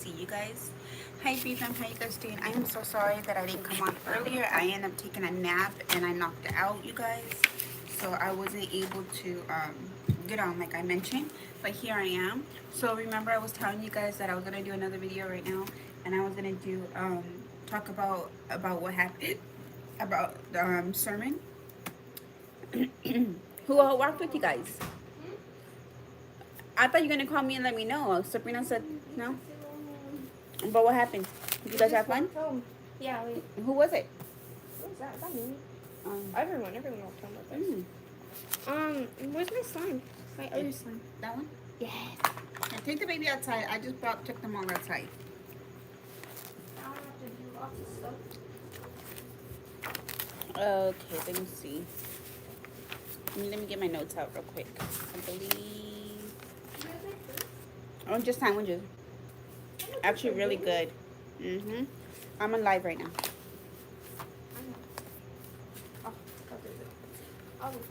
See you guys. Hi Freedom, how you guys doing? I am so sorry that I didn't come on earlier. I ended up taking a nap and I knocked out, you guys. So I wasn't able to get on like I mentioned. But here I am. So remember I was telling you guys that I was gonna do another video right now, and I was gonna do talk about what happened about the sermon. Who all walked with you guys? I thought you were gonna call me and let me know. Sabrina said no. But what happened? Did you guys have fun? Yeah, Who was it? what was that? Is that me? Um, Everyone walked home with us. Where's my slime? My other slime. that one? Yes. Yeah, take the baby outside. I just took them all outside. I don't have to do lots of stuff. Okay, let me see. Let me get my notes out real quick. I believe. Oh, just sandwiches. Actually, really good. I'm alive right now. Oh, I'll do it. I'll look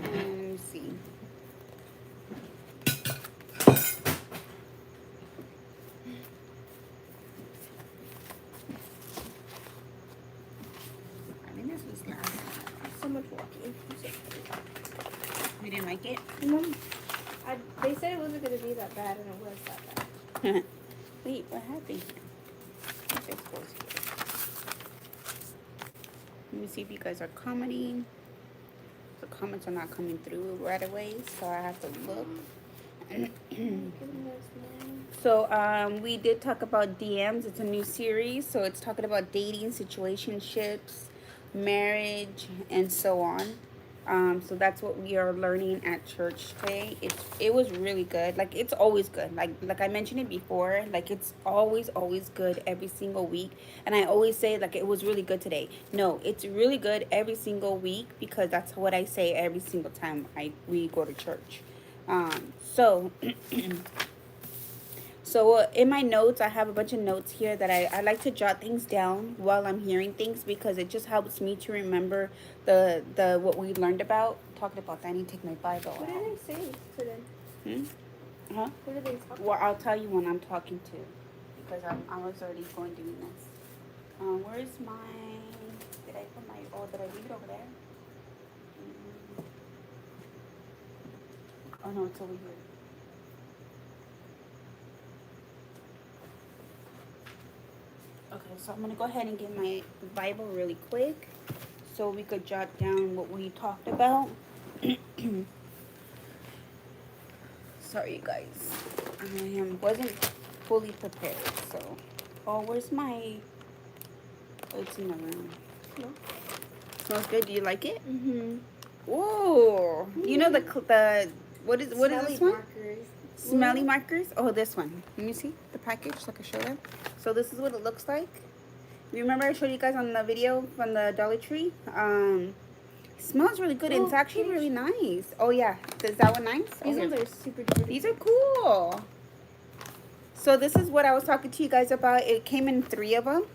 And let me see. I think this was last. so much walking. You didn't like it? They said it wasn't going to be that bad, and it was that bad. Wait, what happened? This goes here. Let me see if you guys are commenting. The comments are not coming through right away, so I have to look. So we did talk about DMs. It's a new series, so it's talking about dating, situationships, marriage, and so on. So that's what we are learning at church today. It was really good. Like it's always good. Like I mentioned it before. Like it's always good every single week. And I always say like it was really good today. No, it's really good every single week because that's what I say every single time we go to church. So So in my notes, I have a bunch of notes here that I like to jot things down while I'm hearing things because it just helps me to remember the what we learned about. Talking about that, I need to take my Bible What out. did they say today? Huh? What did they talk Well, I'll tell you when I'm talking to, because I was already going doing this. Where's my? Did I put my? Oh, did I leave it over there? Oh no, it's over here. Okay, so I'm gonna go ahead and get my Bible really quick so we could jot down what we talked about. Sorry, you guys. Wasn't fully prepared, so. Oh, where's my? Oh, it's in the room. No. Smells good. Do you like it? Mm-hmm. Whoa! You know the what is this one? Markers. Smelly markers. Oh, this one. Let me see the package so I can show them. So this is what it looks like. Remember I showed you guys on the video from the Dollar Tree? Smells really good. And it's actually really nice. Oh yeah, is that one nice? These ones are super dirty. These are cool. So this is what I was talking to you guys about. It came in 3 of them,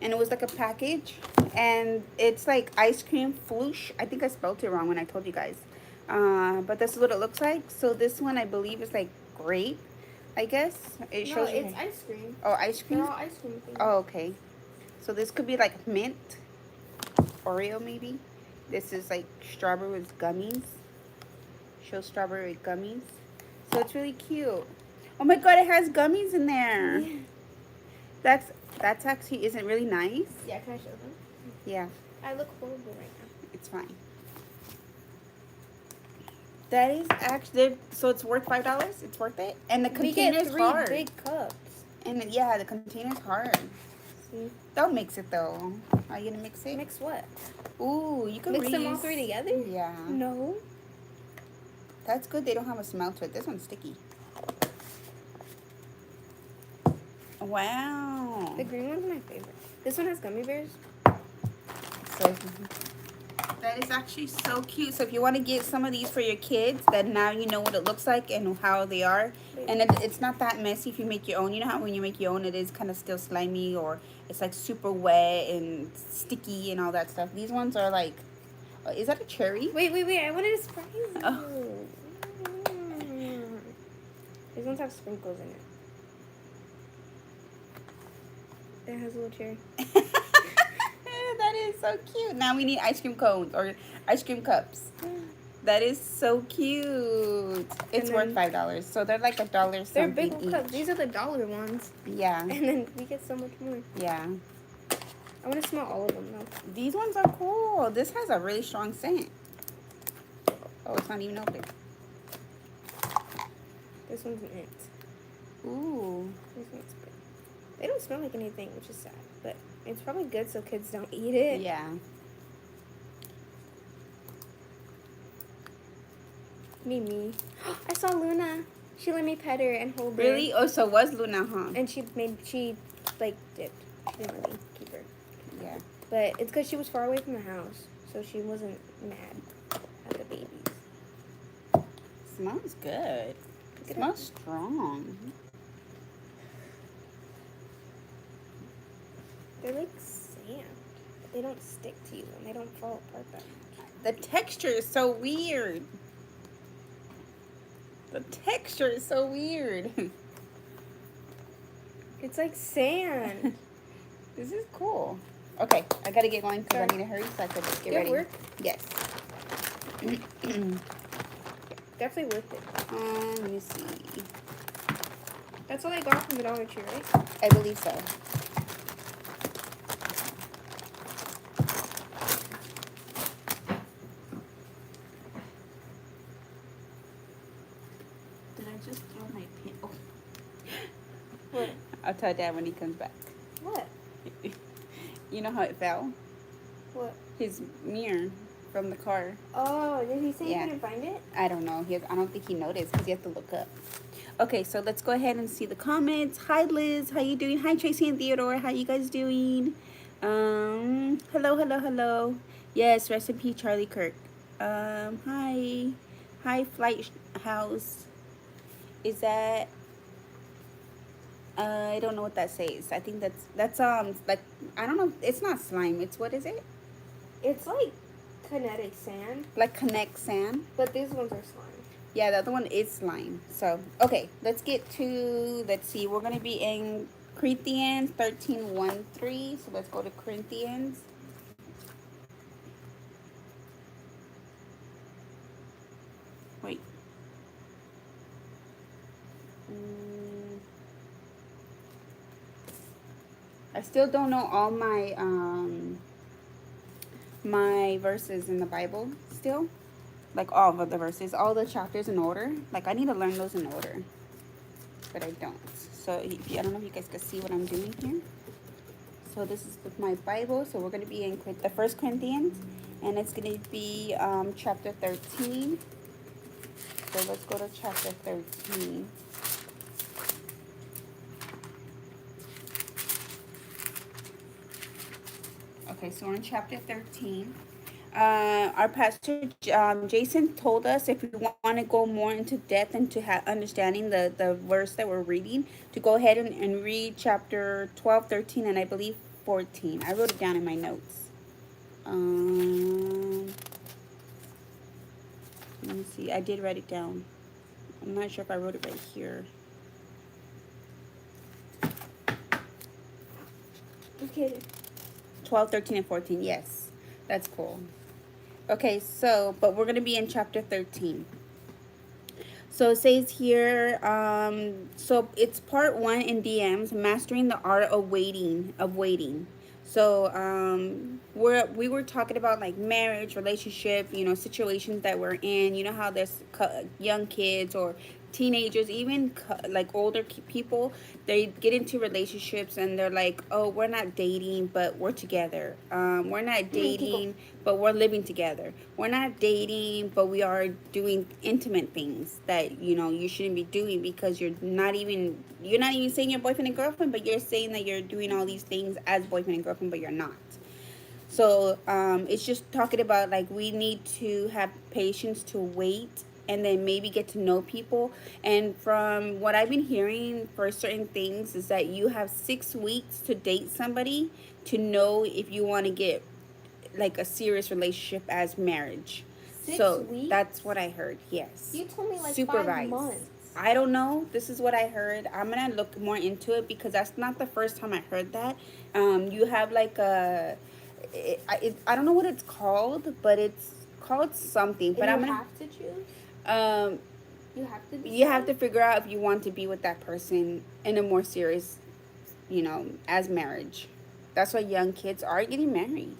and it was like a package, and it's like ice cream floosh. I think I spelled it wrong when I told you guys. But this is what it looks like. So this one I believe is like grape. I guess it shows you. It's ice cream. Oh, ice cream. They're all ice cream things. Oh, okay. So this could be like mint, Oreo maybe. This is like strawberry with gummies. Show strawberry with gummies. So it's really cute. Oh my god, it has gummies in there. Yeah. That's actually isn't really nice. Yeah, can I show them? Yeah, I look horrible right now. it's fine. That is actually so it's worth $5. It's worth it, and the We get container's 3 hard. big cups. And yeah, the container's hard. See? Don't mix it though. Are you gonna mix it? Mix what? Ooh, you can Mix them all reuse- 3 together? Yeah, No. that's good. They don't have a smell to it. This one's sticky. Wow. The green one's my favorite. This one has gummy bears. So that is actually so cute. So if you want to get some of these for your kids, then now you know what it looks like and how they are. And it's not that messy if you make your own. You know how when you make your own, it is kind of still slimy or it's like super wet and sticky and all that stuff. These ones are like, is that a cherry? Wait. I wanted to surprise you. Oh. These ones have sprinkles in it. It has a little cherry. That is so cute. Now we need ice cream cones or ice cream cups. That is so cute. It's worth $5, so they're like $1 They're something big each. cups. These are the dollar ones. Yeah, And then we get so much more. yeah. I want to smell all of them though. These ones are cool. This has a really strong scent. Oh, it's not even open. This one's mint. Ooh. This one's good. They don't smell like anything, which is sad. But it's probably good so kids don't eat it. Yeah. Mimi. I saw Luna. She let me pet her and hold her. Really? Oh, so was Luna, huh? And she like dipped. She didn't let me keep her. Yeah. But it's because she was far away from the house, so she wasn't mad at the babies. Smells good. It smells strong. They're like sand. They don't stick to you and they don't fall apart that much. The texture is so weird. The texture is so weird. It's like sand. This is cool. Okay, I gotta get going because I need to hurry so I can get You have ready. work? Yes. Definitely worth it. Let me see. That's all I got from the Dollar Tree, right? I believe so. Did I just throw my pen? Oh. What? I'll tell Dad when he comes back. What? You know how it fell? What? His mirror from the car. Oh, did he say Yeah. he couldn't find it? I don't know. I don't think he noticed because you have to look up. Okay, so let's go ahead and see the comments. Hi, Liz. How you doing? Hi, Tracy and Theodore. How you guys doing? Hello, hello, hello. Yes, recipe Charlie Kirk. Hi. Hi, Flight House. Is that... I don't know what that says. I think that's like, I don't know. It's not slime. It's, what is it? It's like kinetic sand, Like Connect Sand. but these ones are slime. Yeah, the other one is slime. So, okay, let's get to, let's see, we're going to be in Corinthians 13:1-3. So let's go to Corinthians. Wait. I still don't know all my my verses in the Bible still. Like all of the verses, all the chapters in order. Like I need to learn those in order, but I don't. So I don't know if you guys can see what I'm doing here. So this is with my Bible. So we're going to be in the First Corinthians, and it's going to be chapter 13. So let's go to chapter 13. Okay, so we're in chapter 13. Our pastor Jason told us if we want to go more into depth into understanding the verse that we're reading, to go ahead and read chapter 12, 13, and I believe 14. I wrote it down in my notes. Let me see. I did write it down. I'm not sure if I wrote it right here. Okay. 12, 13, and 14. Yes, that's cool. Okay, so, but we're going to be in chapter 13. So it says here, so it's part 1 in DMs, mastering the art of waiting. So we were talking about like marriage, relationship, you know, situations that we're in. You know how there's young kids or teenagers, even like older people, they get into relationships and they're like, oh, we're not dating but we're together, we're not dating but we're living together, we're not dating but we are doing intimate things that, you know, you shouldn't be doing because you're not even saying you're boyfriend and girlfriend, but you're saying that you're doing all these things as boyfriend and girlfriend, but you're not. So it's just talking about like we need to have patience to wait and then maybe get to know people. And from what I've been hearing for certain things is that you have 6 weeks to date somebody to know if you want to get like a serious relationship as marriage. 6 so weeks? that's what I heard. Yes. You told me like Supervised. 5 months. I don't know. This is what I heard. I'm gonna look more into it because that's not the first time I heard that. You have like a, I don't know what it's called, but it's called something. But And you I'm gonna, have to choose. um, You have to you have decide. to figure out if you want to be with that person in a more serious, as marriage. That's why young kids are getting married.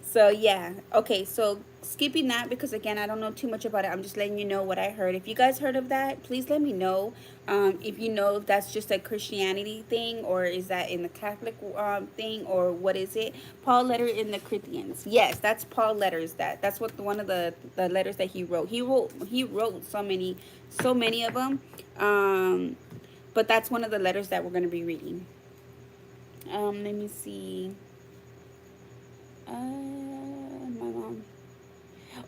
So yeah, okay, so skipping that because again I don't know too much about it. I'm just letting you know what I heard. If you guys heard of that, please let me know. If you know if that's just a Christianity thing or is that in the Catholic thing or what is it. Paul letter in the Corinthians, yes, that's Paul letters. That's what one of the letters that he wrote so many of them. But that's one of the letters that we're going to be reading. Let me see. My mom.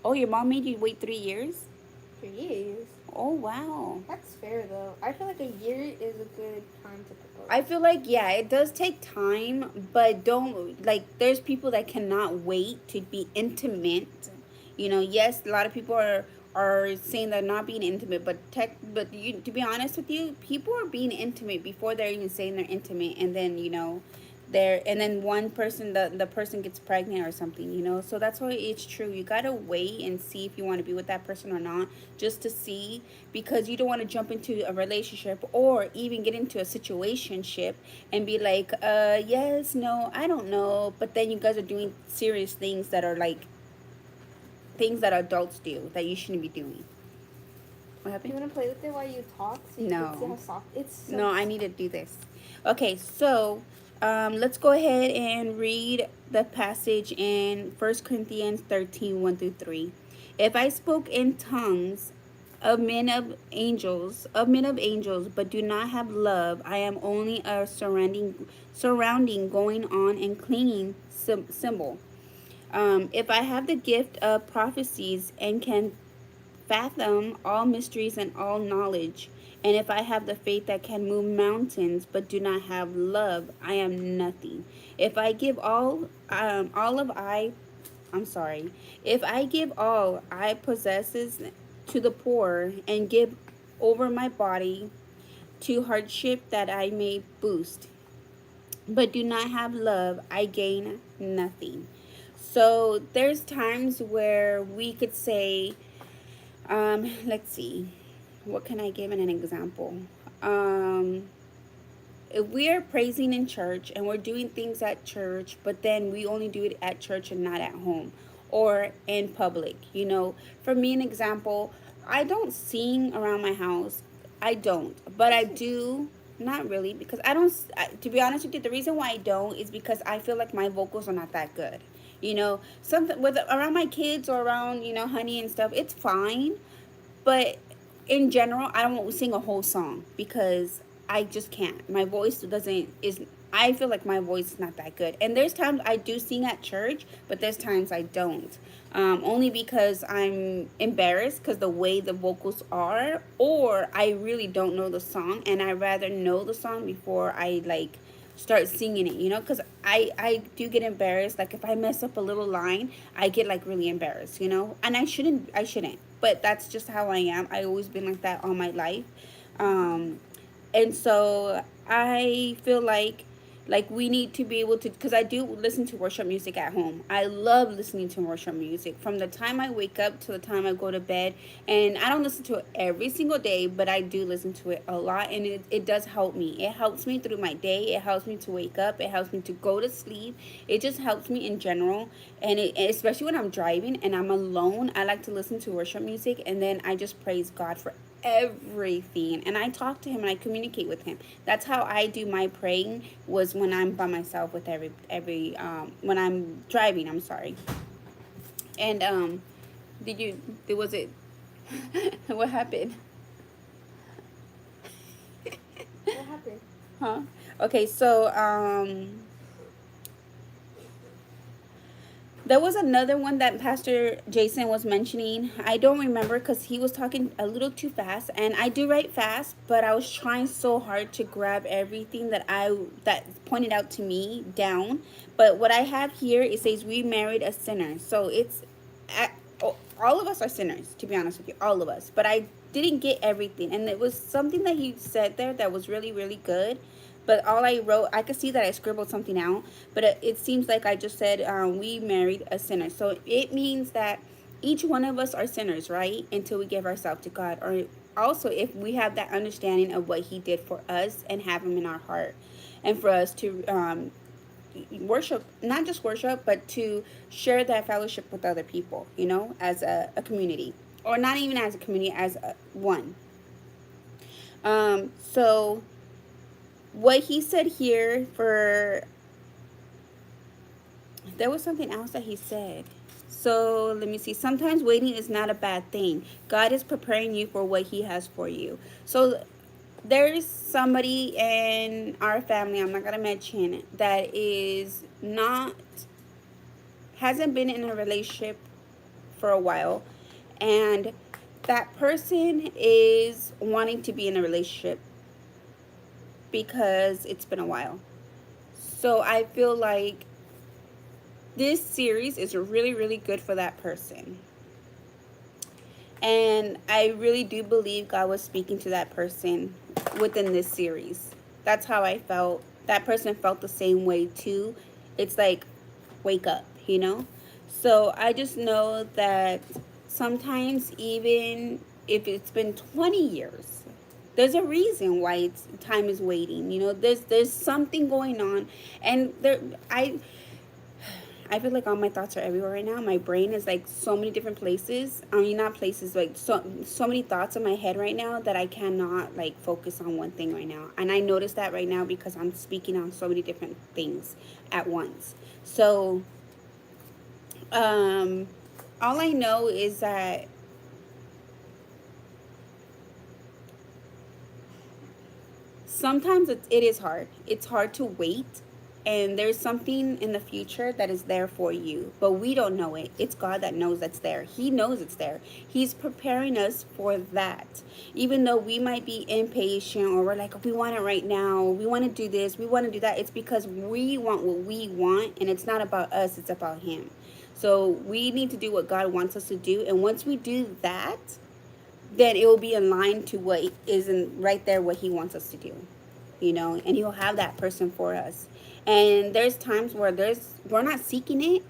Oh, your mom made you wait 3 years? 3 years. Oh, wow. That's fair though. I feel like a year is a good time to propose. I feel like, yeah, it does take time, but don't, like, there's people that cannot wait to be intimate. Yes, a lot of people are saying they're not being intimate, but to be honest with you, people are being intimate before they're even saying they're intimate, and then one person, the person gets pregnant or something, so that's why it's true. You gotta wait and see if you want to be with that person or not, just to see, because you don't want to jump into a relationship or even get into a situationship and be like, yes, no, I don't know, but then you guys are doing serious things that are like things that adults do that you shouldn't be doing. What You happened? want to play with it while you talk so you can see No. how soft it's. So No, I need to do this. Okay, so let's go ahead and read the passage in 1 Corinthians 13, 1 through 3. If I spoke in tongues of men of angels, but do not have love, I am only a surrounding, going on, and clinging symbol. If I have the gift of prophecies and can fathom all mysteries and all knowledge, and if I have the faith that can move mountains but do not have love, I am nothing. If I give all of I, I'm sorry, if I give all I possesses to the poor and give over my body to hardship that I may boast, but do not have love, I gain nothing. So there's times where we could say, let's see, what can I give in an example? If we are praising in church and we're doing things at church, but then we only do it at church and not at home or in public, for me, an example, I don't sing around my house. I don't, but I do. Not really, because I don't. To be honest with you, the reason why I don't is because I feel like my vocals are not that good. Something with around my kids or around honey and stuff, it's fine, but in general, I don't sing a whole song because I just can't. My voice doesn't is I feel like my voice is not that good. And there's times I do sing at church, but there's times I don't. Only because I'm embarrassed because the way the vocals are, or I really don't know the song, and I rather know the song before I like start singing it, because I do get embarrassed. Like if I mess up a little line, I get like really embarrassed, and I shouldn't, but that's just how I am. I always been like that all my life. And so I feel like we need to be able to, because I do listen to worship music at home. I love listening to worship music from the time I wake up to the time I go to bed. And I don't listen to it every single day, but I do listen to it a lot, and it does help me. It helps me through my day. It helps me to wake up. It helps me to go to sleep. It just helps me in general. And especially when I'm driving and I'm alone, I like to listen to worship music, and then I just praise God for everything, and I talk to him and I communicate with him. That's how I do my praying, was when I'm by myself with every when I'm driving, I'm sorry. And did you was it what happened? What happened? Huh? Okay, so there was another one that Pastor Jason was mentioning. I don't remember because he was talking a little too fast, and I do write fast, but I was trying so hard to grab everything that pointed out to me down. But what I have here, it says we married a sinner. So it's at, oh, all of us are sinners, to be honest with you, all of us. But I didn't get everything, and it was something that you said there that was really, really good. But all I wrote, I could see that I scribbled something out, but it seems like I just said, we married a sinner. So it means that each one of us are sinners, right? Until we give ourselves to God. Or also, if we have that understanding of what He did for us and have Him in our heart, and for us to worship, not just worship, but to share that fellowship with other people, you know, as a community, or not even as a community, as one. So what he said here for, there was something else that he said. So let me see. Sometimes waiting is not a bad thing. God is preparing you for what He has for you. So there's somebody in our family, I'm not gonna mention, that is not, hasn't been in a relationship for a while, and that person is wanting to be in a relationship because it's been a while. So I feel like this series is really, really good for that person. And I really do believe God was speaking to that person within this series. That's how I felt. That person felt the same way too. It's like, wake up, you know? So I just know that sometimes, even if it's been 20 years, there's a reason why time is waiting. You know, there's something going on, and I feel like all my thoughts are everywhere right now. My brain is like so many different places. I mean, not places, like so many thoughts in my head right now that I cannot like focus on one thing right now. And I notice that right now because I'm speaking on so many different things at once. So, all I know is that sometimes it is hard. It's hard to wait, and there's something in the future that is there for you, but we don't know it. It's God that knows that's there. He knows it's there. He's preparing us for that. Even though we might be impatient, or we're like, we want it right now, we want to do this, we want to do that, it's because we want what we want, and it's not about us, it's about Him. So we need to do what God wants us to do, and once we do that, then it will be in line to what is in right there, what He wants us to do, you know, and He'll have that person for us. And there's times where we're not seeking it,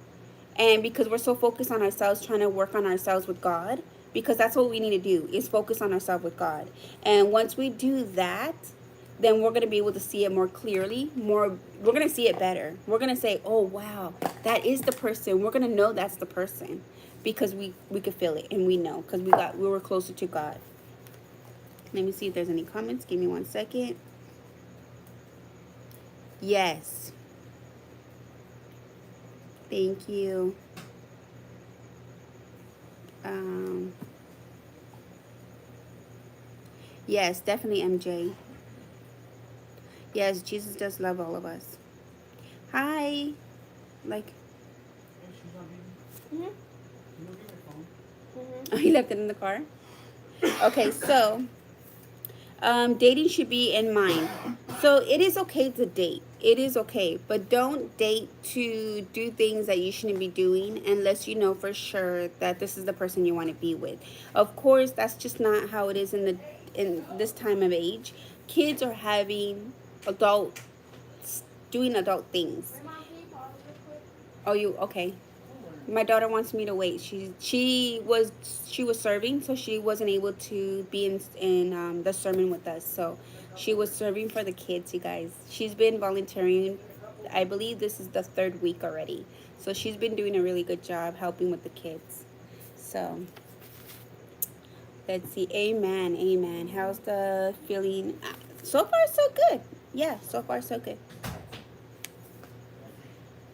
and because we're so focused on ourselves, trying to work on ourselves with God, because that's what we need to do, is focus on ourselves with God. And once we do that, then we're going to be able to see it more clearly, we're going to see it better. We're going to say, oh wow, that is the person. We're going to know that's the person, because we could feel it, and we know, because we were closer to God. Let me see if there's any comments. Give me 1 second. Yes, thank you. Yes, definitely, MJ. Yes, Jesus does love all of us. Hi. Like, Mhm. oh, he left it in the car. Okay, so dating should be in mind. So it is okay to date. It is okay, but don't date to do things that you shouldn't be doing unless you know for sure that this is the person you want to be with. Of course, that's just not how it is in this time of age. Kids are having adult doing adult things. Oh, you okay? My daughter wants me to wait. She was serving, so she wasn't able to be in the sermon with us. So she was serving for the kids, you guys. She's been volunteering. I believe this is the 3rd week already. So she's been doing a really good job helping with the kids. So let's see. Amen. Amen. How's the feeling? So far, so good. Yeah, so far, so good.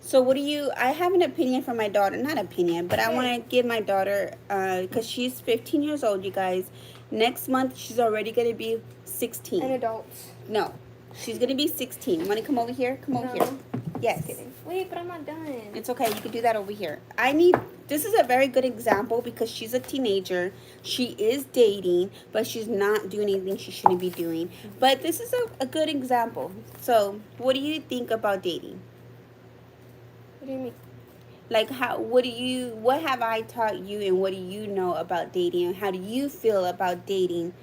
So what do you, I have an opinion for my daughter, not opinion, but I want to give my daughter, because she's 15 years old, you guys. Next month, she's already going to be 16. An adult. No, she's going to be 16. Want to come over here? Come over here. Yes. Just kidding. Wait, but I'm not done. It's okay. You can do that over here. This is a very good example because she's a teenager. She is dating, but she's not doing anything she shouldn't be doing. But this is a good example. So what do you think about dating? What do you mean? Like, what have I taught you, and what do you know about dating, and how do you feel about dating,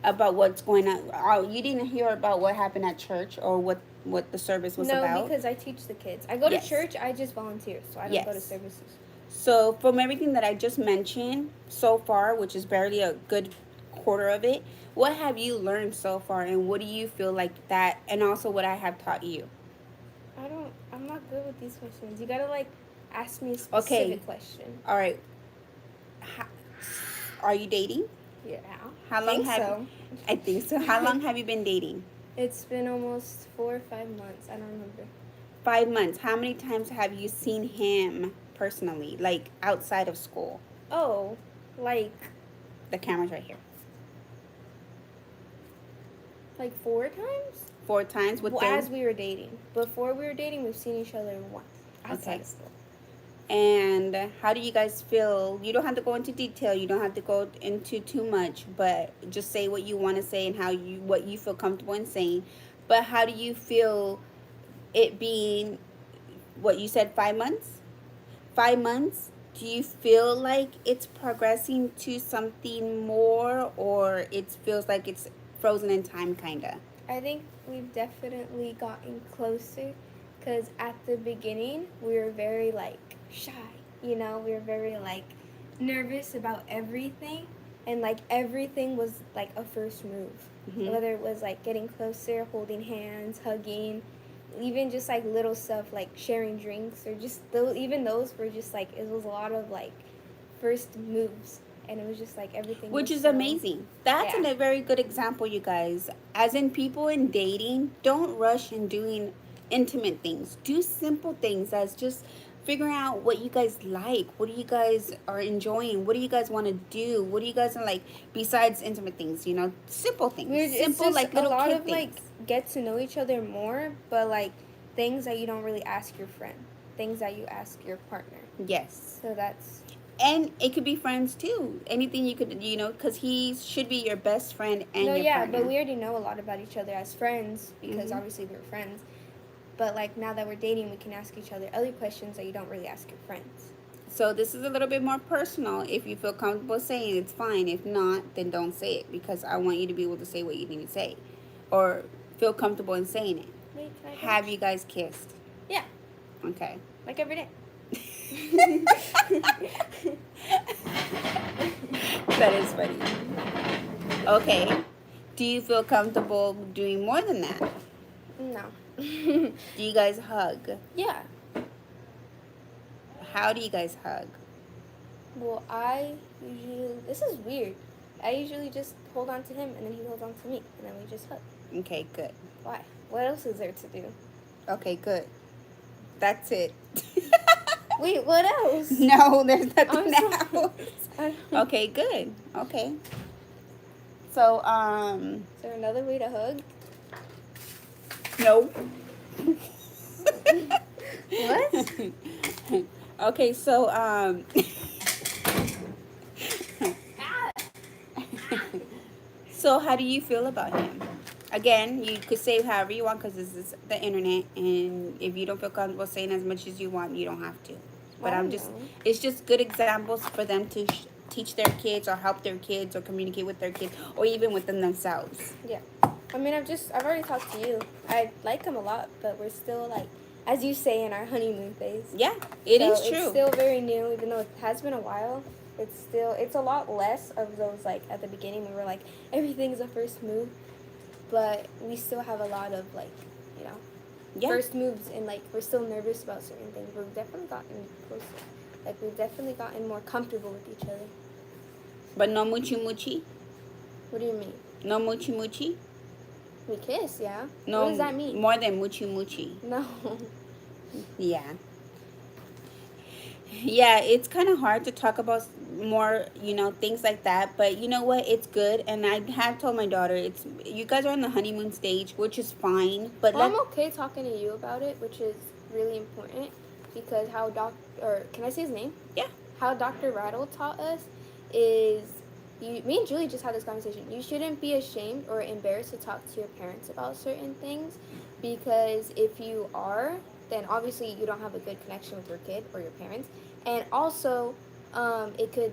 about what's going on? Oh, you didn't hear about what happened at church, or what the service was No, about? because I teach the kids. I go to Yes. church. I just volunteer, so I don't go to Yes. services. So, from everything that I just mentioned so far, which is barely a good quarter of it, what have you learned so far, and what do you feel like that, and also what I have taught you? I don't. I'm not good with these questions. You gotta like ask me a Okay. specific question. All right. How, are you dating? Yeah. How long Think have so. I think so. How long have you been dating? It's been almost 4 or 5 months. I don't remember. 5 months. How many times have you seen him personally, like outside of school? Oh, like The camera's right here. 4 times. 4 times Well, as within. we were dating. Before we were dating, we've seen each other once outside Okay. of school. And how do you guys feel? You don't have to go into detail. You don't have to go into too much, but just say what you want to say and how you what you feel comfortable in saying. But how do you feel it being what you said 5 months? 5 months. Do you feel like it's progressing to something more, or it feels like it's frozen in time, kinda? I think we've definitely gotten closer because at the beginning we were very like shy, we were very like nervous about everything, and like everything was like a first move. Hmm. Whether it was like getting closer, holding hands, hugging, even just like little stuff like sharing drinks or just those, even those were just like it was a lot of like first moves, and it was just like everything Which was is so amazing. That's yeah. a very good example, you guys. As in, people in dating, don't rush in doing intimate things. Do simple things as just figuring out what you guys like. What do you guys are enjoying? What do you guys want to do? What do you guys like besides intimate things? Simple things. It's Simple, just like a little lot kid of like things. get to know each other more, but like things that you don't really ask your friend, things that you ask your partner. Yes. So that's And it could be friends too. Anything you could, because he should be your best friend and no, your yeah, but partner. we already know a lot about each other as friends because Hmm. obviously we're friends. But like now that we're dating, we can ask each other other questions that you don't really ask your friends. So this is a little bit more personal. If you feel comfortable saying it's fine. If not, then don't say it, because I want you to be able to say what you need to say, or feel comfortable in saying it. Wait, can I Have finish? you guys kissed? Yeah, Okay. like every day. That is funny. Okay. Do you feel comfortable doing more than that? No. Do you guys hug? Yeah. How do you guys hug? Well, I usually this is weird. I usually just hold on to him and then he holds on to me and then we just hug. Okay, good. Why? What else is there to do? Okay, good. That's it. Wait, what else? No, there's I'm nothing sorry. else. Okay, good. Okay. So, Is there another way to hug? no. What? Okay, so, so how do you feel about him? Again, you could say however you want, because this is the internet, and if you don't feel comfortable saying as much as you want, you don't have to. But I I'm don't just, know. it's just good examples for them to teach their kids, or help their kids, or communicate with their kids, or even within themselves. Yeah. I mean, I've already talked to you. I like him a lot, but we're still like, as you say, in our honeymoon phase. Yeah, it is So true. it's still very new, even though it has been a while. It's a lot less of those like at the beginning when we're like everything's a first move, but we still have a lot of like, you know, Yeah. first moves, and like we're still nervous about certain things. We've definitely gotten closer. Like we've definitely gotten more comfortable with each other. But no muchi muchi? What do you mean? No muchi muchi? We kiss, yeah. No, What does that mean? more than muchi muchi. No. Yeah. Yeah, it's kind of hard to talk about more, things like that. But you know what? It's good. And I have told my daughter, it's you guys are on the honeymoon stage, which is fine. But Well, I'm okay talking to you about it, which is really important because can I say his name? Yeah. How Dr. Rattle taught us is me and Julie just had this conversation. You shouldn't be ashamed or embarrassed to talk to your parents about certain things, because if you are, then obviously you don't have a good connection with your kid or your parents, and also it could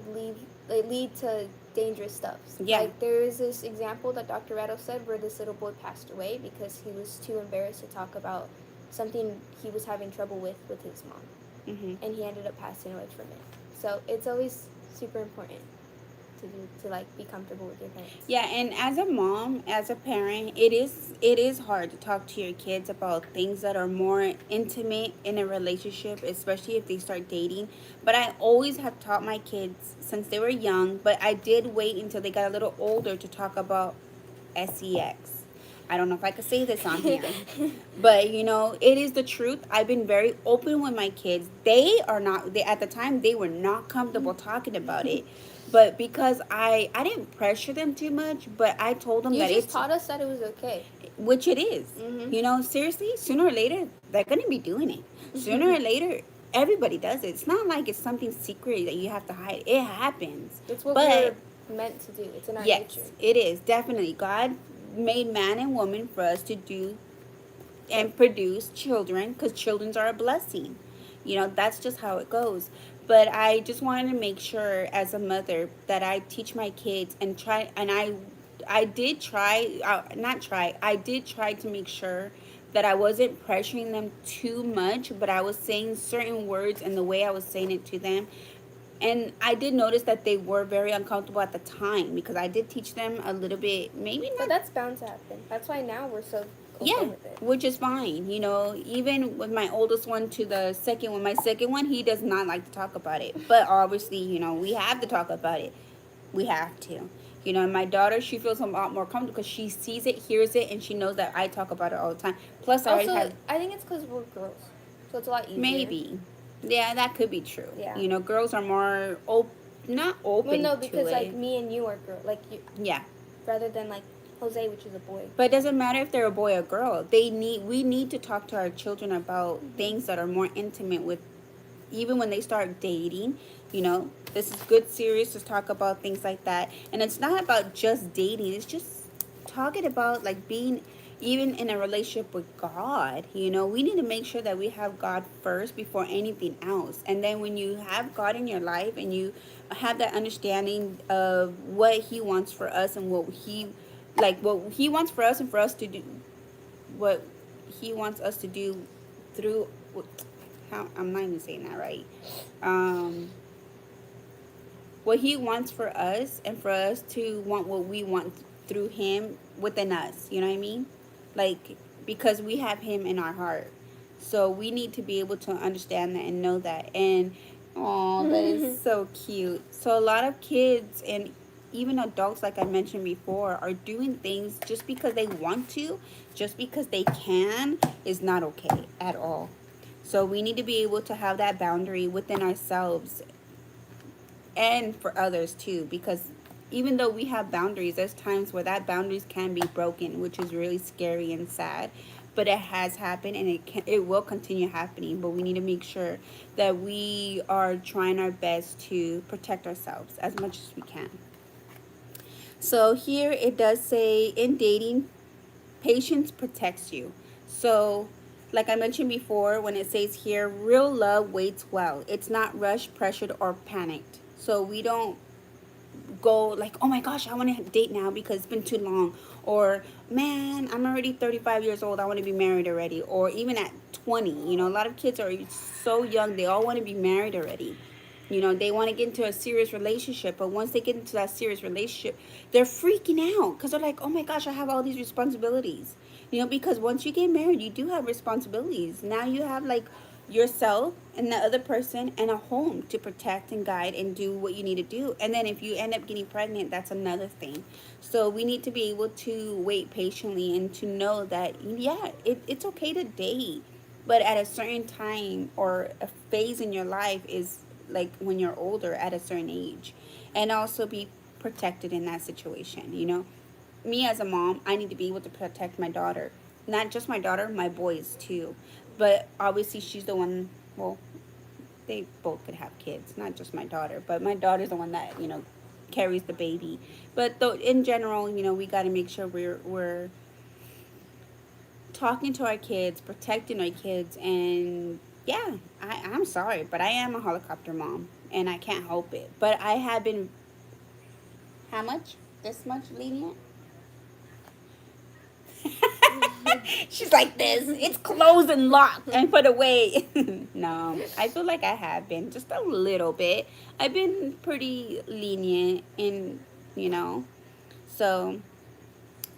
lead to dangerous stuff. Yeah. Like there is this example that Dr. Ratto said where this little boy passed away because he was too embarrassed to talk about something he was having trouble with his mom, Hmm. and he ended up passing away from it. So it's always super important to like be comfortable with your parents. Yeah, and as a mom, as a parent, it is hard to talk to your kids about things that are more intimate in a relationship, especially if they start dating. But I always have taught my kids since they were young, but I did wait until they got a little older to talk about sex. I don't know if I could say this on here. But it is the truth. I've been very open with my kids. They are not they at the time they were not comfortable talking about it. But because I didn't pressure them too much, but I told them You that just it's taught us that it was okay. which it is. Mhm. Seriously, sooner or later they're going to be doing it. Sooner or later everybody does it. It's not like it's something secret that you have to hide. It happens. It's what But we're meant to do. It's in our yes, nature. it is definitely God made man and woman for us to do and produce children because children are a blessing. That's just how it goes. But I just wanted to make sure as a mother that I teach my kids and try, and I did try, not try, I did try to make sure that I wasn't pressuring them too much, but I was saying certain words and the way I was saying it to them. And I did notice that they were very uncomfortable at the time because I did teach them a little bit, maybe But not. that's bound to happen. That's why now we're so okay Yeah, with it. which is fine. Even with my oldest one to the second one, my second one, he does not like to talk about it. But obviously, we have to talk about it. We have to. And my daughter, she feels a lot more comfortable because she sees it, hears it, and she knows that I talk about it all the time. Plus, I already Also, have, I think it's because we're girls, so it's a lot easier. maybe. Yeah, that could be true. Yeah. Girls are more, not Well, open no, to because like it. me and you are girl, like you, Yeah. rather than like Jose, which is a boy. But it doesn't matter if they're a boy or girl. We need to talk to our children about things that are more intimate with, even when they start dating. This is good series to talk about things like that. And it's not about just dating. It's just talking about like being even in a relationship with God. We need to make sure that we have God first before anything else. And then when you have God in your life and you have that understanding of what he wants for us and what he wants for us and for us to do, what he wants us to do through, how, I'm not even saying that right. Um, what he wants for us and for us to want what we want through him within us. You know what I mean? Like, because we have him in our heart. So we need to be able to understand that and know that. And, oh, that is so cute. So a lot of kids and even adults, like I mentioned before, are doing things just because they want to, just because they can, is not okay at all. So we need to be able to have that boundary within ourselves and for others too, because even though we have boundaries, there's times where that boundaries can be broken, which is really scary and sad. But it has happened, and it will continue happening. But we need to make sure that we are trying our best to protect ourselves as much as we can. So here it does say, in dating, patience protects you. So, like I mentioned before, when it says here, real love waits well. It's not rushed, pressured, or panicked. So we don't go like, oh my gosh, I want to date now because it's been too long. Or, man, I'm already 35 years old. I want to be married already. Or even at 20. A lot of kids are so young. They all want to be married already. They want to get into a serious relationship. But once they get into that serious relationship, they're freaking out because they're like, oh my gosh, I have all these responsibilities. Because once you get married, you do have responsibilities. Now you have like yourself and the other person and a home to protect and guide and do what you need to do. And then if you end up getting pregnant, that's another thing. So we need to be able to wait patiently and to know that, yeah, it's okay to date. But at a certain time or a phase in your life is like when you're older at a certain age. And also be protected in that situation. Me as a mom, I need to be able to protect my daughter. Not just my daughter, my boys too. But obviously, she's the one, well, they both could have kids, not just my daughter. But my daughter's the one that, carries the baby. But though, in general, we got to make sure we're talking to our kids, protecting our kids, and yeah, I'm sorry, but I am a helicopter mom, and I can't help it. But I have been, how much? This much lenient? She's like this. It's closed and locked and put away. No, I feel like I have been just a little bit. I've been pretty lenient in, you know. So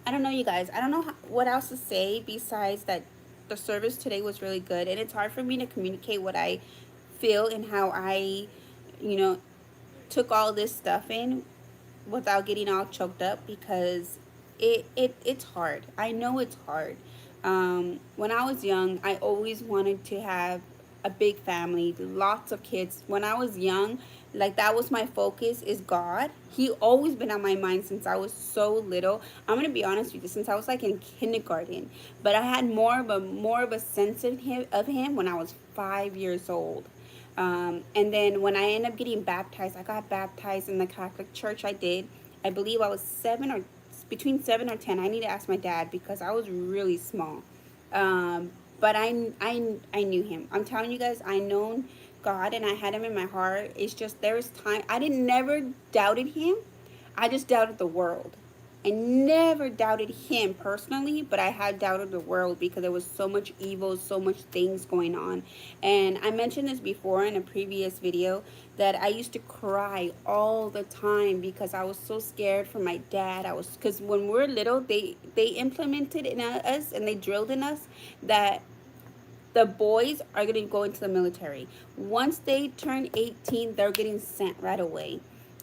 I don't know, you guys. I don't know what else to say besides that the service today was really good, and it's hard for me to communicate what I feel and how I, you know, took all this stuff in without getting all choked up because it's hard. I know it's hard. When I was young, I always wanted to have a big family, lots of kids. When I was young, like that was my focus is God. He always been on my mind since I was so little. I'm gonna be honest with you, since I was like in kindergarten. But I had more of a sense of him when I was 5 years old. And then when I ended up getting baptized, I got baptized in the Catholic Church. I did. I believe I was between 7 or 10. I need to ask my dad because I was really small. But I knew him. I'm telling you guys, I known God and I had him in my heart. It's just there was time I didn't never doubted him. I just doubted the world. I never doubted him personally, but I had doubted the world because there was so much evil, so much things going on. And I mentioned this before in a previous video that I used to cry all the time because I was so scared for my dad. I was because when we're little, they implemented in us and they drilled in us that the boys are going to go into the military. Once they turn 18, they're getting sent right away.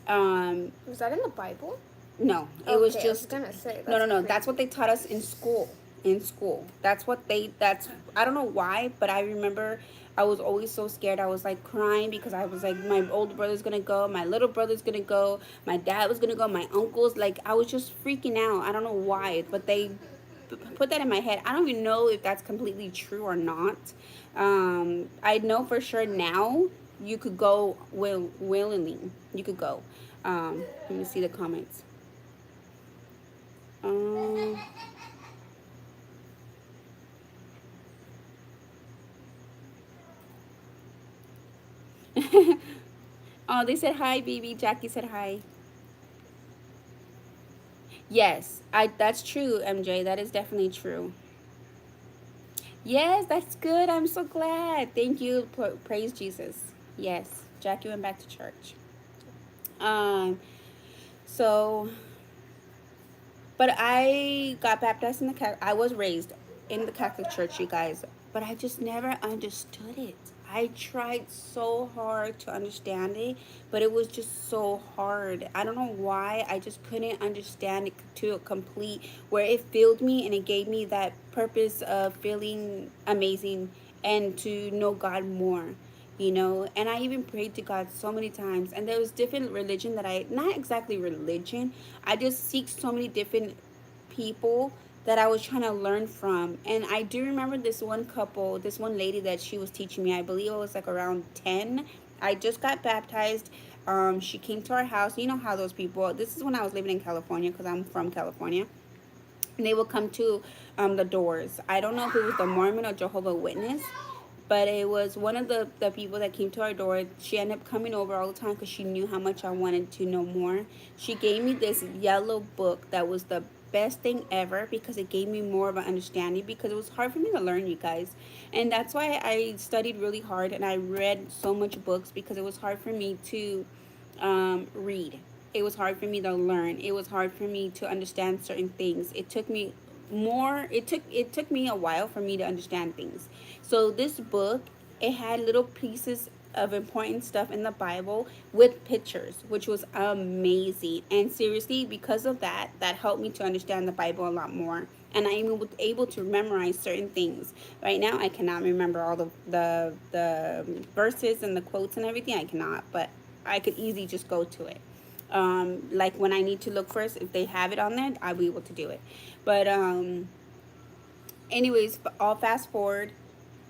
Was that in the Bible? No, it was Okay, I was just gonna say, no, no, that's no. crazy. That's what they taught us in school. In school, that's what they. That's I don't know why, but I remember I was always so scared. I was like crying because I was like, my older brother's gonna go, my little brother's gonna go, my dad was gonna go, my uncles. Like I was just freaking out. I don't know why, but they put that in my head. I don't even know if that's completely true or not. I know for sure now you could go willingly. You could go. Let me see the comments. Um, oh, they said hi, baby. Jackie said hi. Yes, that's true, MJ. That is definitely true. Yes, that's good. I'm so glad. Thank you. Praise Jesus. Yes, Jackie went back to church. Um, so, but I got baptized in the Catholic. I was raised in the Catholic Church, you guys. But I just never understood it. I tried so hard to understand it, but it was just so hard. I don't know why. I just couldn't understand it to a complete where it filled me and it gave me that purpose of feeling amazing and to know God more, and I even prayed to God so many times, and there was different religion that I not exactly religion, I just seek so many different people that I was trying to learn from. And I do remember this one couple, this one lady that she was teaching me. I believe I was like around 10. I just got baptized. She came to our house. You know how those people, this is when I was living in California because I'm from California. And they would come to the doors. I don't know if it was the Mormon or Jehovah Witness, but it was one of the people that came to our door. She ended up coming over all the time because she knew how much I wanted to know more. She gave me this yellow book that was the best thing ever because it gave me more of an understanding because it was hard for me to learn, you guys. And that's why I studied really hard and I read so much books because it was hard for me to read. It was hard for me to learn. It was hard for me to understand certain things. It took me a while for me to understand things. So this book, it had little pieces of important stuff in the Bible with pictures, which was amazing. And seriously, because of that, that helped me to understand the Bible a lot more. And I'm able to memorize certain things. Right now, I cannot remember all the verses and the quotes and everything. I cannot, but I could easily just go to it. Like when I need to look first, if they have it on there, I'll be able to do it. But anyways, I'll fast forward.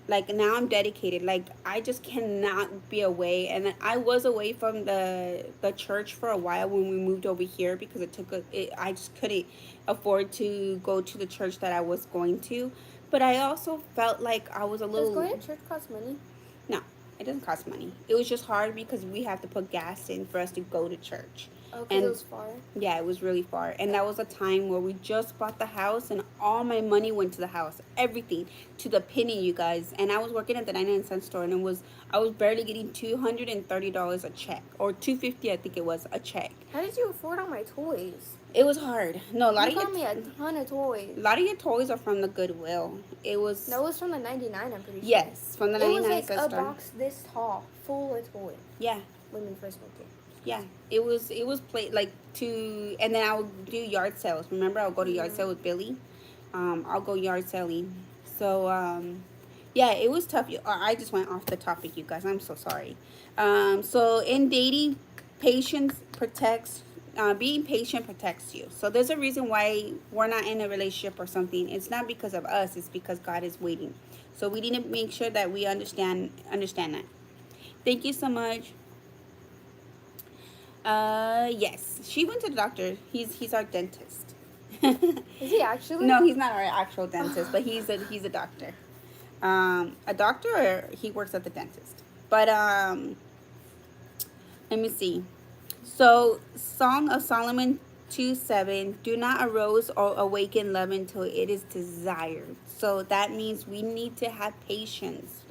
Like now I'm dedicated. Like I just cannot be away. And I was away from the church for a while when we moved over here because I just couldn't afford to go to the church that I was going to. but I also felt like I was a Does little. going to church cost money? No, it doesn't cost money. It was just hard because we have to put gas in for us to go to church. Oh, because it And was far. yeah, it was really far. And that was a time where we just bought the house and all my money went to the house. Everything to the penny, you guys. And I was working at the 99-cent store and I was barely getting $230 a check, or 250, I think it was, a check. How did you afford all my toys? It was hard. No, You got me a ton of toys. a lot of your toys are from the Goodwill. It was That was from the 99, I'm pretty sure. yes, from the It was 99 like cent a store. box this tall, full of toys. Yeah. When we first moved here. Yeah, it was play like to, and then I would do yard sales. Remember, I'll go to yard sale with Billy. I'll go yard selling. So yeah, it was tough. I just went off the topic, you guys. I'm so sorry. So in dating, patience protects. Being patient protects you. So there's a reason why we're not in a relationship or something. It's not because of us. It's because God is waiting. So we need to make sure that we understand that. Thank you so much. Yes, she went to the doctor. He's our dentist. Is he actually? No, he's not our actual dentist, but he's a doctor. A doctor, or he works at the dentist. But let me see. So Song of Solomon 2:7, do not arouse or awaken love until it is desired. So that means we need to have patience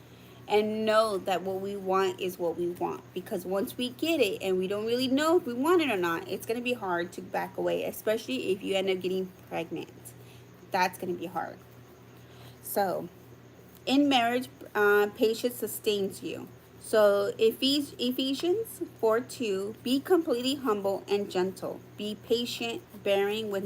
and know that what we want is what we want, because once we get it and we don't really know if we want it or not, it's going to be hard to back away, especially if you end up getting pregnant. That's going to be hard. So in marriage, patience sustains you. So Ephesians 4:2, be completely humble and gentle, be patient, bearing with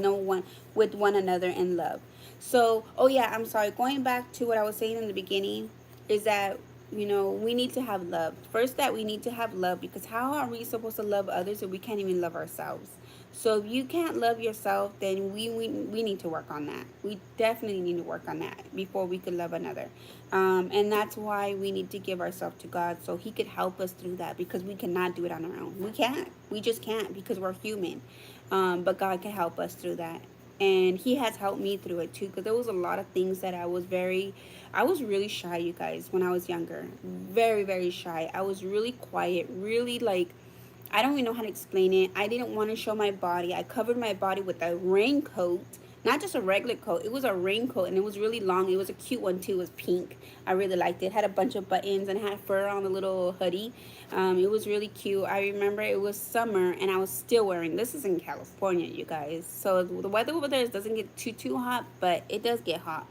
one another in love. So, oh yeah, I'm sorry, going back to what I was saying in the beginning, is that we need to have love. First, that we need to have love, because how are we supposed to love others if we can't even love ourselves? So if you can't love yourself, then we need to work on that. We definitely need to work on that before we could love another. And that's why we need to give ourselves to God, so he could help us through that, because we cannot do it on our own. We can't. We just can't, because we're human. But God can help us through that. And he has helped me through it too, because there was a lot of things that I was really shy, you guys, when I was younger. Very, very shy. I was really quiet, really, like, I don't even know how to explain it. I didn't want to show my body. I covered my body with a raincoat, not just a regular coat. It was a raincoat, and it was really long. It was a cute one too. It was pink. I really liked it. It had a bunch of buttons and had fur on the little hoodie. It was really cute. I remember it was summer, and I was still wearing. This is in California, you guys. So the weather over there doesn't get too hot, but it does get hot.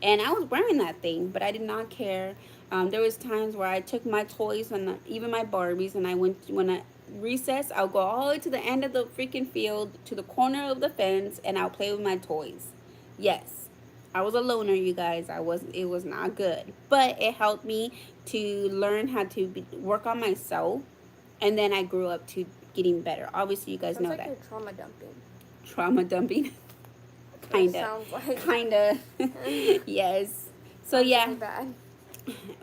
And I was wearing that thing, but I did not care. There was times where I took my toys and even my Barbies, and I went when I recess. I'll go all the way to the end of the freaking field, to the corner of the fence, and I'll play with my toys. Yes, I was a loner, you guys. It was not good, but it helped me to learn how to work on myself, and then I grew up to getting better. Obviously, you guys Sounds know like that. you're trauma dumping. Trauma dumping. Kinda. Sounds like. Kinda. Yes. So Sounds yeah. really bad.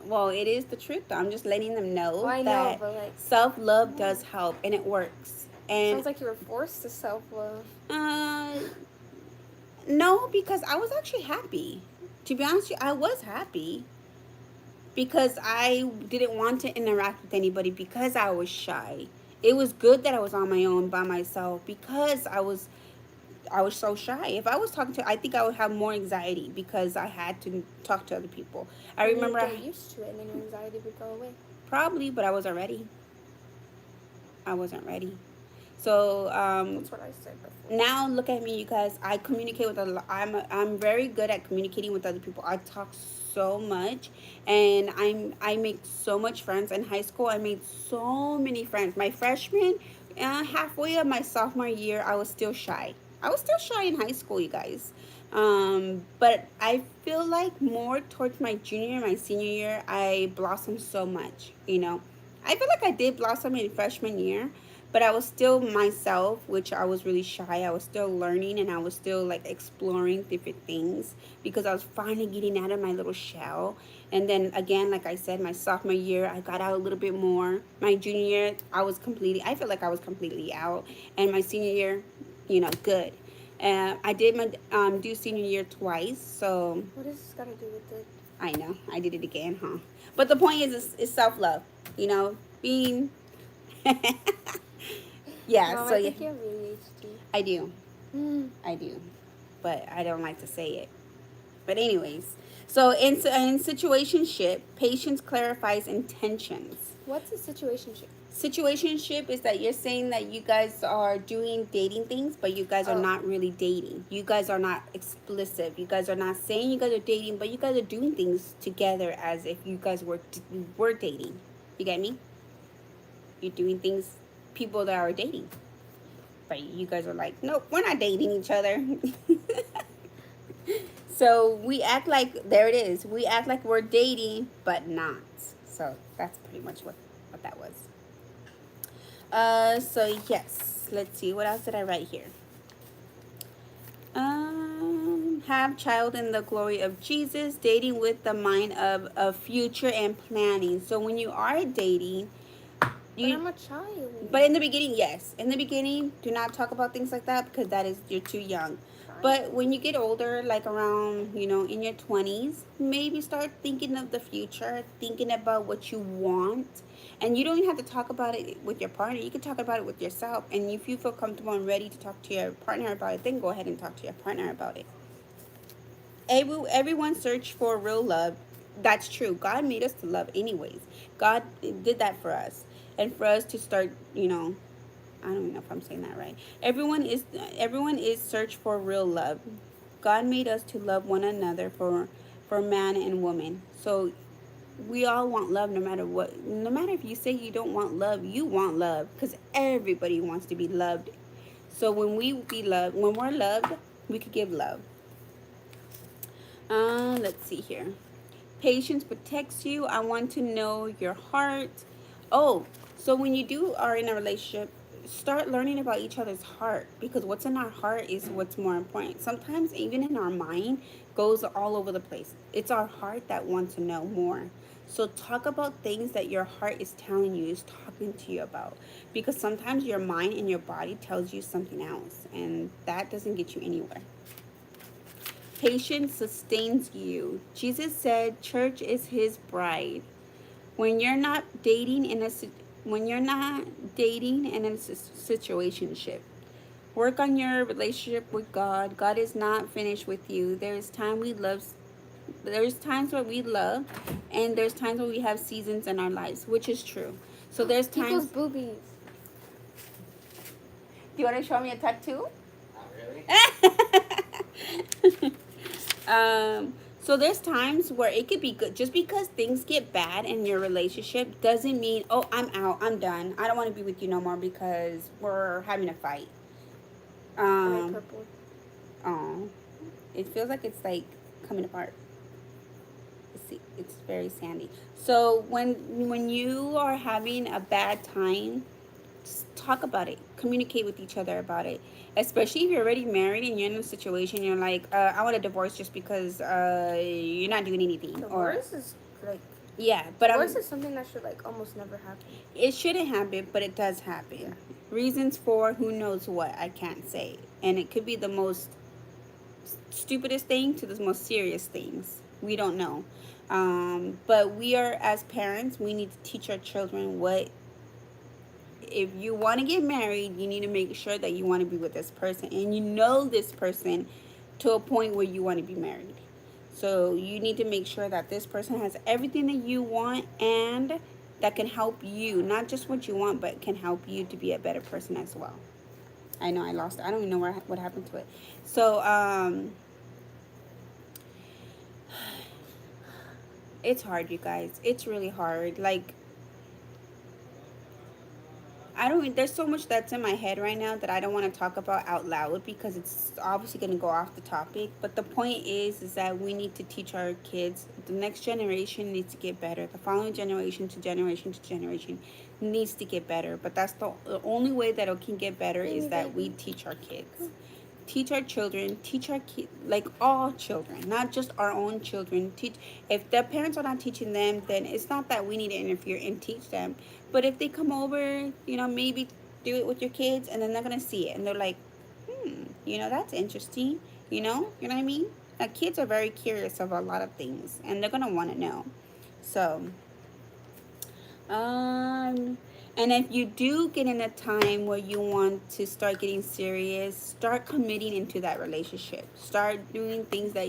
Well, it is the truth, though. I'm just letting them know Well, I know, that but like, self-love does help, and it works. And sounds like you were forced to self-love. uh, no, because I was actually happy. To be honest with you, I was happy because I didn't want to interact with anybody, because I was shy. It was good that I was on my own by myself, because I was so shy. If I was talking to, I think I would have more anxiety, because I had to talk to other people. I And remember you get used to it, and then your anxiety would go away. probably, but I wasn't ready. I wasn't ready. So That's what I said before. now look at me, you guys. I communicate with I'm very good at communicating with other people. I talk so much, and I make so much friends. In high school, I made so many friends. My freshman, halfway of my sophomore year, I was still shy. I was still shy in high school, you guys. But I feel like more towards my junior, my senior year, I blossomed so much. I feel like I did blossom in freshman year, but I was still myself, which I was really shy. I was still learning, and I was still like exploring different things, because I was finally getting out of my little shell. And then again, like I said, my sophomore year, I got out a little bit more. My junior year, I feel like I was completely out. And my senior year, good. I did my do senior year twice, so What does this got to do with it? I know I did it again, huh? But the point is, it's self love. You know, being yeah. Mom, So I yeah, think you have ADHD. I do, Mm. I do, but I don't like to say it. But anyways, so in situationship, patience clarifies intentions. What's a situationship? Situationship is that you're saying that you guys are doing dating things, but you guys are Oh. not really dating. You guys are not explicit. You guys are not saying you guys are dating, but you guys are doing things together as if you guys were dating. You get me? You're doing things people that are dating, but you guys are like, nope, we're not dating each other. So we act like there it is. We act like we're dating, but not. So that's pretty much what that was. So yes, let's see. What else did I write here? Have child in the glory of Jesus, dating with the mind of future and planning. So when you are dating, But you I'm a child. but in the beginning, yes. In the beginning, do not talk about things like that because that is you're too young. But when you get older, like around, in your 20s, maybe start thinking of the future, thinking about what you want. And you don't even have to talk about it with your partner. You can talk about it with yourself. And if you feel comfortable and ready to talk to your partner about it, then go ahead and talk to your partner about it. Everyone search for real love. That's true. God made us to love anyways. God did that for us. And for us to start, I don't even know if I'm saying that right. Everyone is search for real love. God made us to love one another for man and woman. So we all want love no matter what. No matter if you say you don't want love, you want love because everybody wants to be loved. So when we're loved, we could give love. Let's see here. Patience protects you. I want to know your heart. Oh, so when you do are in a relationship, start learning about each other's heart because what's in our heart is what's more important. Sometimes even in our mind goes all over the place. It's our heart that wants to know more. So talk about things that your heart is telling you, is talking to you about. Because sometimes your mind and your body tells you something else and that doesn't get you anywhere. Patience sustains you. Jesus said church is his bride. When you're not dating in a when you're not dating in a situationship, work on your relationship with God. God is not finished with you. There's times where we love and there's times where we have seasons in our lives, which is true. So there's People's times. boobies. Do you want to show me a tattoo? Not really. So there's times where it could be good. Just because things get bad in your relationship doesn't mean, oh, I'm out, I'm done. I don't want to be with you no more because we're having a fight. I like purple. Oh, it feels like it's like coming apart. See, it's very sandy. So when you are having a bad time, just talk about it. Communicate with each other about it. Especially if you're already married and you're in a situation, you're like, I want a divorce just because you're not doing anything. Divorce is like Yeah, but divorce is something that should like almost never happen. it shouldn't happen, but it does happen. Yeah. Reasons for who knows what, I can't say. And it could be the most stupidest thing to the most serious things. We don't know. But we are, as parents, we need to teach our children what, if you want to get married, you need to make sure that you want to be with this person and you know this person to a point where you want to be married. So you need to make sure that this person has everything that you want and that can help you, not just what you want, but can help you to be a better person as well. I know I lost it. I don't even know what happened to it. So it's hard, you guys. It's really hard. Like, I don't. There's so much that's in my head right now that I don't want to talk about out loud because it's obviously going to go off the topic. But the point is that we need to teach our kids. The next generation needs to get better. The following generation to generation needs to get better. But that's the only way that it can get better is that we teach our kids. Teach our children, teach our kids, like all children, not just our own children. Teach. If the parents are not teaching them, then it's not that we need to interfere and teach them. But if they come over, maybe do it with your kids, and then they're gonna see it, and they're like, That's interesting. You know what I mean? Like, kids are very curious of a lot of things, and they're gonna want to know. So, um, and if you do get in a time where you want to start getting serious, start committing into that relationship. Start doing things that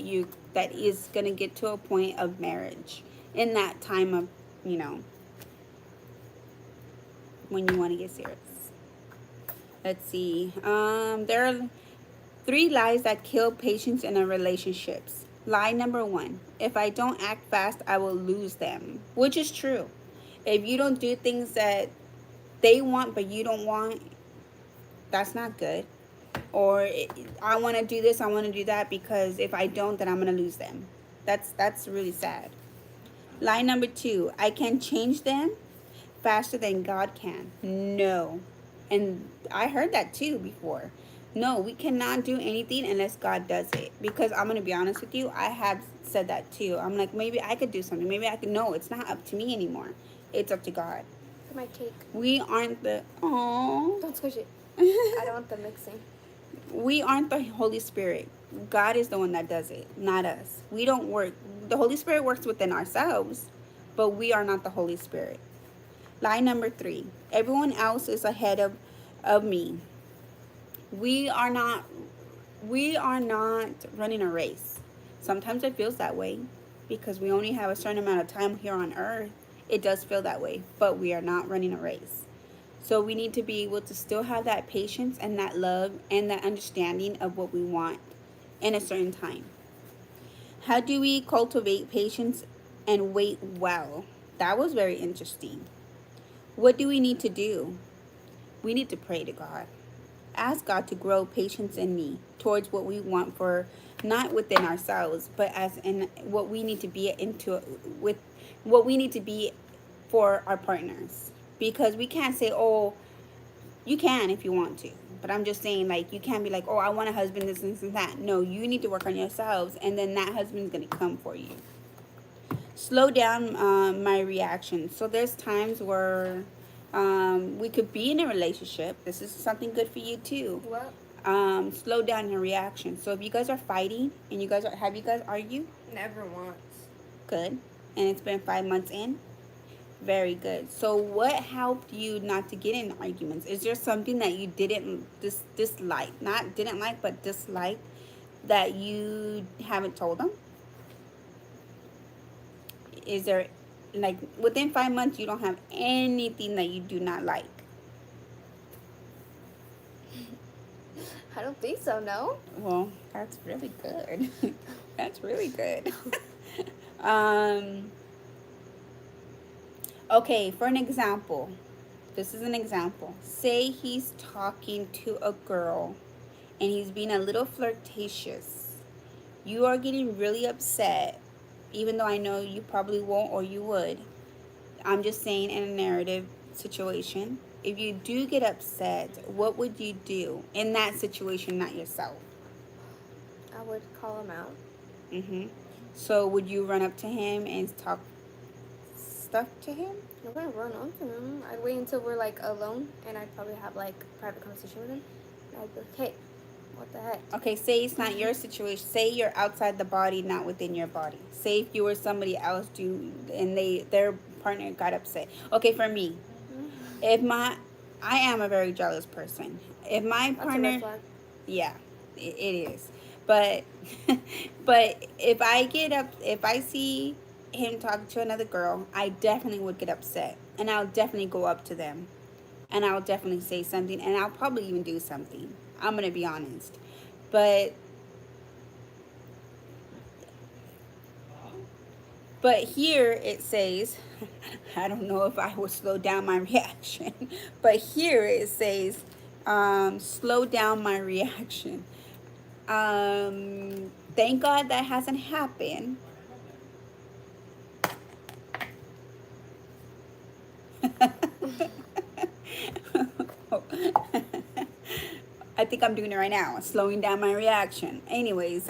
is gonna get to a point of marriage in that time of, you know, when you want to get serious. Let's see. There are 3 lies that kill patience in a relationships. Lie number 1: if I don't act fast, I will lose them, which is true. If you don't do things that they want but you don't want, that's not good. Or I want to do this, I want to do that, because if I don't, then I'm gonna lose them. That's really sad. Lie number 2: I can change them faster than God can. No. And I heard that too before. No, we cannot do anything unless God does it. Because I'm going to be honest with you, I have said that too. I'm like, maybe I could do something. Maybe I could. No, it's not up to me anymore. It's up to God. My cake. We aren't the. Oh. Don't squish it. I don't want the mixing. We aren't the Holy Spirit. God is the one that does it, not us. We don't work. The Holy Spirit works within ourselves, but we are not the Holy Spirit. Lie number 3: everyone else is ahead of me. We are not running a race. Sometimes it feels that way because we only have a certain amount of time here on earth. It does feel that way, but we are not running a race. So we need to be able to still have that patience and that love and that understanding of what we want in a certain time. How do we cultivate patience and wait well? That was very interesting. What do we need to do? We need to pray to God. Ask God to grow patience in me towards what we want, for not within ourselves, but as in what we need to be into, with what we need to be for our partners. Because we can't say, oh, you can if you want to. But I'm just saying, like, you can't be like, oh, I want a husband, this and that. No, you need to work on yourselves, and then that husband's going to come for you. Slow down my reaction. So there's times where we could be in a relationship. This is something good for you too. What? Slow down your reaction. So if you guys are fighting and have you guys argued? Never once. Good. And it's been 5 months in? Very good. So what helped you not to get in arguments? Is there something that you didn't dislike? Not didn't like, but dislike, that you haven't told them? Is there, like, within 5 months you don't have anything that you do not like? I don't think so, no. Well, that's really good. That's really good. um okay, for an example, this is an example. Say he's talking to a girl and he's being a little flirtatious. You are getting really upset, even though I know you probably won't, or you would. I'm just saying, in a narrative situation, if you do get upset, what would you do in that situation, not yourself? I would call him out. Mm-hmm. So would you run up to him and talk stuff to him? I'm gonna run on to him. I'd wait until we're like alone, and I'd probably have like a private conversation with him. And I'd be like, hey, what the heck? Okay, say it's not your situation. Say you're outside the body, not within your body. Say if you were somebody else, and their partner got upset. Okay, for me, if I am a very jealous person. If my That's a partner, red flag. yeah, it is. But but if I see him talking to another girl, I definitely would get upset, and I'll definitely go up to them, and I'll definitely say something, and I'll probably even do something. I'm gonna be honest, but here it says, I don't know if I would slow down my reaction, but here it says, slow down my reaction. Thank God that hasn't happened. I think I'm doing it right now, slowing down my reaction. Anyways,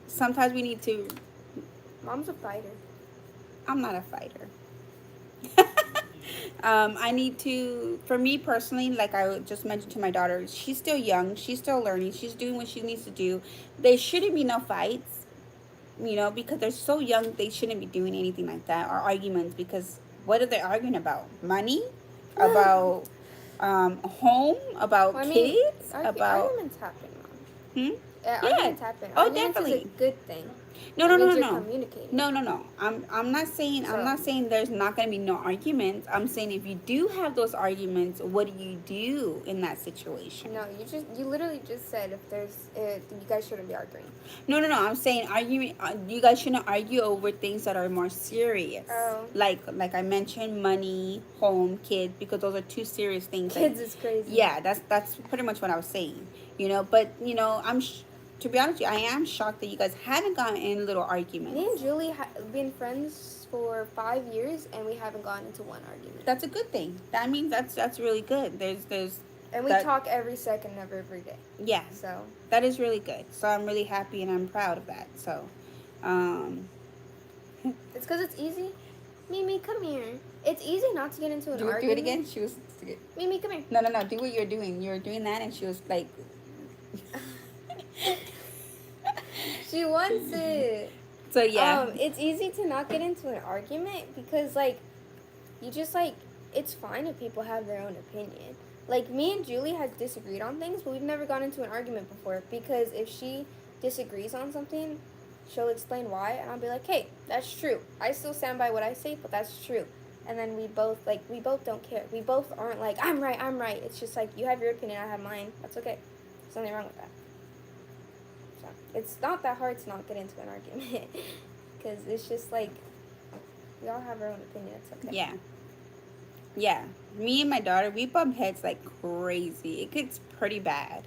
sometimes we need to. Mom's a fighter. I'm not a fighter. I need to, for me personally, like I just mentioned to my daughter, she's still young, she's still learning, she's doing what she needs to do. There shouldn't be no fights, because they're so young, they shouldn't be doing anything like that or arguments, because what are they arguing about? Money? About home? About Well, I mean, kids? About, arguments happen, Mom. hmm? Yeah, Yeah. arguments happen. Oh, Arguments is a definitely. good thing. No, That no, no, means no, you're no. communicating. No, no, no. I'm not saying there's not gonna be no arguments. I'm saying if you do have those arguments, what do you do in that situation? No, you literally just said you guys shouldn't be arguing. No, no, no. I'm saying argument. You guys shouldn't argue over things that are more serious. Oh. Like I mentioned, money, home, kids, because those are two serious things. Kids is crazy. Yeah, that's pretty much what I was saying. But to be honest with you, I am shocked that you guys haven't gotten in little arguments. Me and Julie have been friends for 5 years, and we haven't gotten into one argument. That's a good thing. That means that's really good. There's And we that- talk every second of every day. yeah, So that is really good. So I'm really happy and I'm proud of that. So, it's because it's easy. Mimi, come here. It's easy not to get into an do argument. it again. She was Mimi, come here. no. Do what you're doing. You're doing that, and she was like. She wants it. So yeah. It's easy to not get into an argument because it's fine if people have their own opinion. Like me and Julie has disagreed on things, but we've never gone into an argument before because if she disagrees on something, she'll explain why, and I'll be like, "Hey, that's true. I still stand by what I say, but that's true." And then we both don't care. We both aren't like, "I'm right." It's just like you have your opinion, I have mine. That's okay. There's nothing wrong with that. So it's not that hard to not get into an argument because it's just like we all have our own opinion. It's okay. Yeah. Me and my daughter, we bump heads like crazy. It gets pretty bad.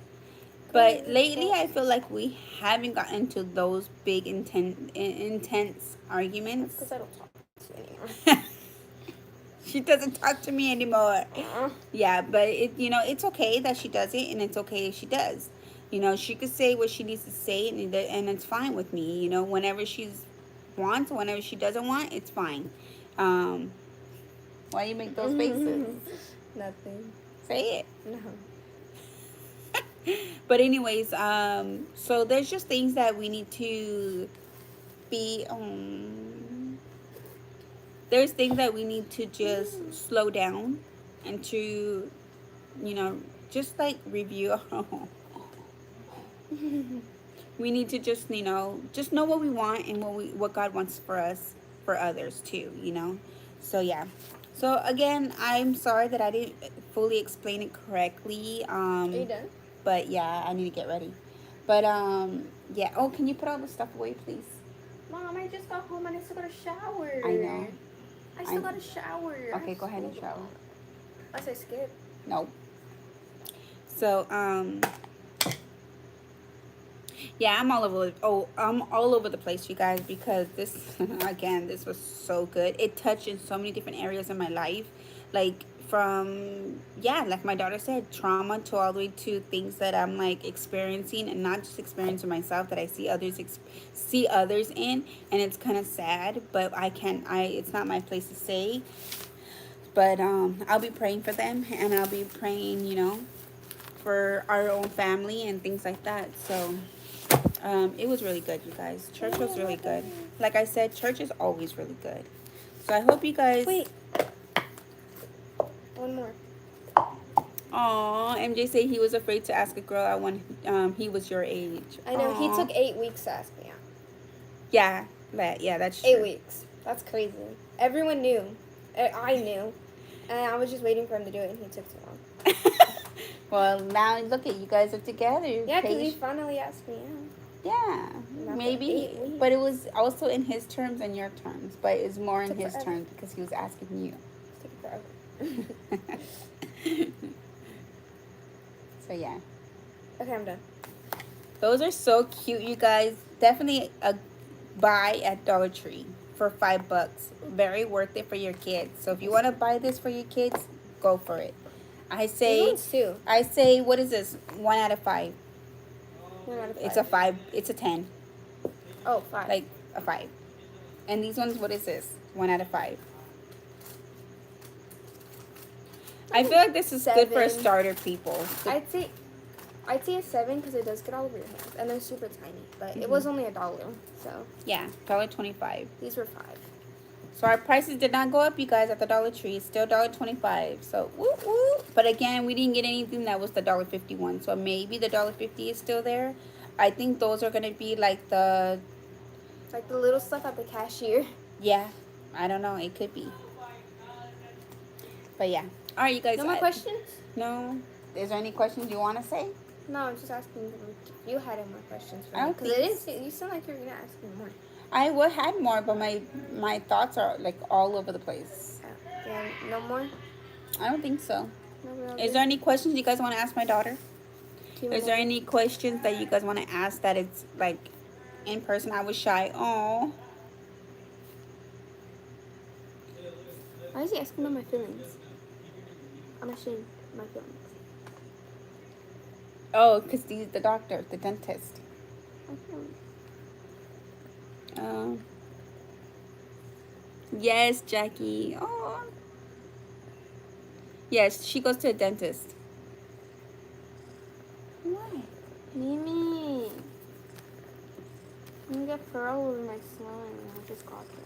But lately, I feel like we haven't gotten into those big, intense arguments. Because I don't talk to you anymore. She doesn't talk to me anymore. Uh-uh. Yeah, but it's okay that she does it, and it's okay if she does. She could say what she needs to say, and it's fine with me. Whenever she wants, whenever she doesn't want, it's fine. Why you make those faces? Nothing. Say it. No. But anyways, so there's just things that we need to be. There's things that we need to just slow down, and to, just like review. We need to just know what we want and what God wants for us, for others too. So yeah. So again, I'm sorry that I didn't fully explain it correctly. Are you done? But yeah, I need to get ready. But yeah. Oh, can you put all the stuff away, please? Mom, I just got home and I still got a shower. I know. I still got a shower. Okay, go ahead and shower. Unless I skip. No. So yeah, I'm all over the place, you guys, because this again, this was so good. It touched in so many different areas in my life, like from like my daughter said, trauma to all the way to things that I'm like experiencing, and not just experiencing myself, that I see others in, and it's kind of sad, but it's not my place to say. But I'll be praying for them, and I'll be praying, for our own family and things like that. So it was really good, you guys. Church was really good. Like I said, church is always really good. So I hope you guys. Wait. One more. Aw, MJ said he was afraid to ask a girl out when he was your age. I know. He Aw. took 8 weeks to ask me out. Yeah, that's true. 8 weeks. That's crazy. Everyone knew. I knew. And I was just waiting for him to do it, and he took too long. Well, now look at you guys are together. Yeah, because he Paige. finally asked me out. Yeah, Not maybe, 8 weeks. but it was also in his terms and your terms, but it's more in Took his forever. terms because he was asking you. It's taking forever. So yeah, Okay, I'm done. those are so cute, you guys. Definitely a buy at Dollar Tree for $5. Very worth it for your kids. So if you want to buy this for your kids, go for it. I These say, ones too. what is this? 1 out of 5. 1 out of 5. It's a 5. It's a 10. Oh, 5. Like a 5. And these ones, what is this? 1 out of 5. I feel like this is good for 7. starter people. I'd say a 7 because it does get all over your hands, and they're super tiny. But it was only $1, so Yeah, $1.25. these were 5. So our prices did not go up, you guys, at the Dollar Tree. It's still $1.25. So woo woo. But again, we didn't get anything that was the $1.51. So maybe the $1.50 is still there. I think those are gonna be like the little stuff at the cashier. yeah. I don't know. It could be. But yeah. All right, you guys. No more questions? No. Is there any questions you want to say? No, I'm just asking if you had any more questions for I me. don't Because think you sound like you were gonna ask me more. I would have more, but my thoughts are like all over the place. Yeah, no more. I don't think so. No, we're all Is good? there any questions you guys want to ask my daughter? Two Is there more. any questions that you guys want to ask that it's like in person? I was shy. Oh, Why is he asking about my feelings? I'm ashamed of my feelings. oh, because he's the doctor, the dentist. Yes, Jackie. Oh, yes, she goes to a dentist. What? Mimi. I'm gonna get fur all over my slime. I just got there.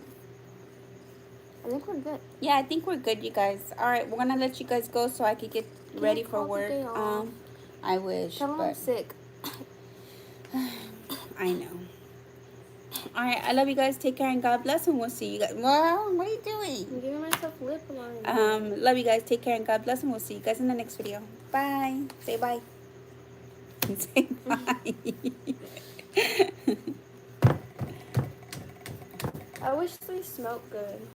I think we're good. Yeah, I think we're good, you guys. All right, we're gonna let you guys go so I could get Can ready I for call the work. day off? I wish, Tell him I'm but sick. I know. All right, I love you guys. Take care and God bless, and we'll see you guys. Well, what are you doing? I'm giving myself lip line. Love you guys. Take care and God bless, and we'll see you guys in the next video. Bye. Say bye. Say bye. I wish they smelled good.